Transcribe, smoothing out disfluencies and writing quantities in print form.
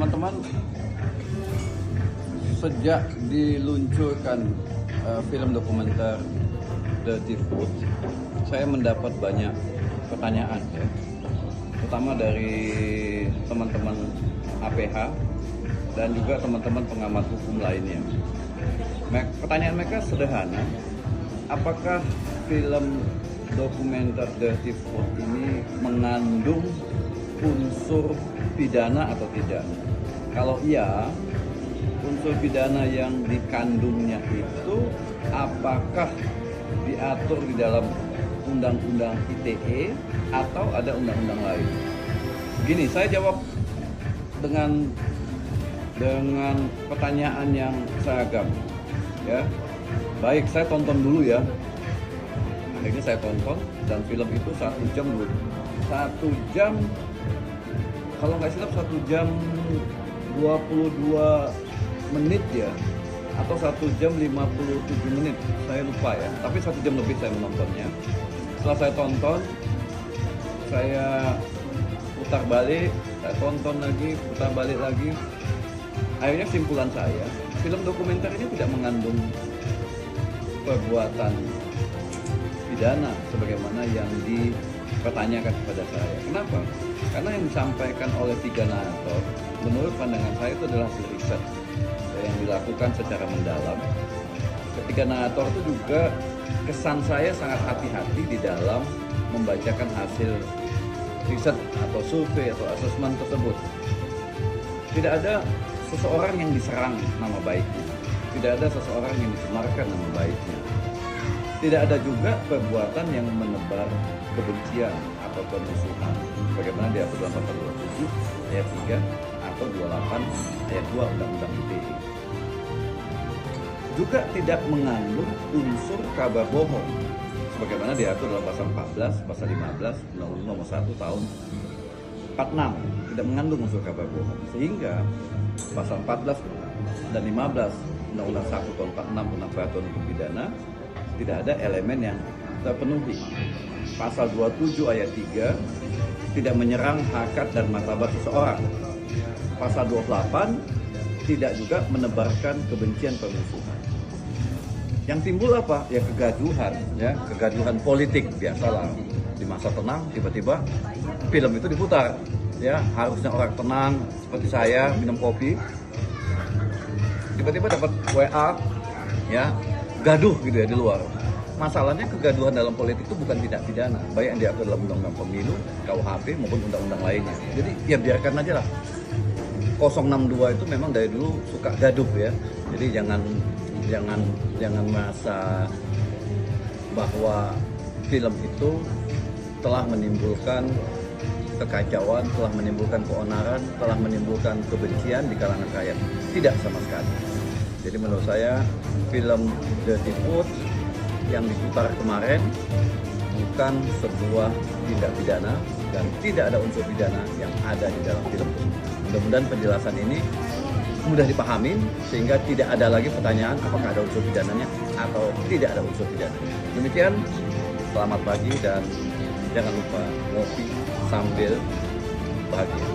Teman-teman, sejak diluncurkan film dokumenter Dirty Food, saya mendapat banyak pertanyaan ya, terutama dari teman-teman APH dan juga teman-teman pengamat hukum lainnya. Pertanyaan mereka sederhana, apakah film dokumenter Dirty Food ini mengandung unsur pidana atau tidak? Kalau iya, unsur pidana yang dikandungnya itu apakah diatur di dalam undang-undang ITE atau ada undang-undang lain? Begini, saya jawab dengan pertanyaan yang seragam. Ya, baik, saya tonton dulu ya. Akhirnya saya tonton dan film itu 1 jam dulu. 1 jam, kalau nggak silap 1 jam 22 menit ya, atau 1 jam 57 menit, saya lupa ya, tapi 1 jam lebih saya menontonnya. Setelah saya tonton, saya putar balik, saya tonton lagi, putar balik lagi. Akhirnya simpulan saya, film dokumenter ini tidak mengandung perbuatan pidana sebagaimana yang dipertanyakan kepada saya. Kenapa? Karena yang disampaikan oleh 3 narator, menurut pandangan saya itu adalah hasil riset yang dilakukan secara mendalam. Ketiga narator itu juga kesan saya sangat hati-hati di dalam membacakan hasil riset atau survei atau asesmen tersebut. Tidak ada seseorang yang diserang nama baiknya, tidak ada seseorang yang dicemarkan nama baiknya, tidak ada juga perbuatan yang menebar kebencian atau permusuhan bagaimana diatur dalam pasal 27 ayat 3 atau 28 ayat 2 Undang-Undang ITE. Juga tidak mengandung unsur kabar bohong sebagaimana diatur dalam pasal 14, pasal 15 Undang-Undang Nomor 1 tahun 46, tidak mengandung unsur kabar bohong, sehingga pasal 14 dan 15 Undang-Undang 1 tahun 46 tentang peraturan hukum pidana tidak ada elemen yang terpenuhi. Pasal 27 ayat 3 tidak menyerang harkat dan martabat seseorang. Pasal 28 tidak juga menebarkan kebencian permusuhan. Yang timbul apa? Ya kegaduhan, ya kegaduhan politik biasalah. Di masa tenang tiba-tiba film itu diputar. Ya, harusnya orang tenang seperti saya minum kopi, tiba-tiba dapat WA, ya gaduh gitu ya di luar. Masalahnya kegaduhan dalam politik itu bukan tindak pidana, baik yang diatur dalam undang-undang pemilu, KUHP maupun undang-undang lainnya. Jadi ya biarkan aja lah. 062 itu memang dari dulu suka gaduh ya. Jadi jangan merasa bahwa film itu telah menimbulkan kekacauan, telah menimbulkan keonaran, telah menimbulkan kebencian di kalangan rakyat. Tidak sama sekali. Jadi menurut saya film Dirty Food yang diputar kemarin bukan sebuah tindak pidana dan tidak ada unsur pidana yang ada di dalam film tersebut. Mudah-mudahan penjelasan ini mudah dipahami sehingga tidak ada lagi pertanyaan apakah ada unsur pidananya atau tidak ada unsur pidana. Demikian, selamat pagi dan jangan lupa ngopi sambil bahagia.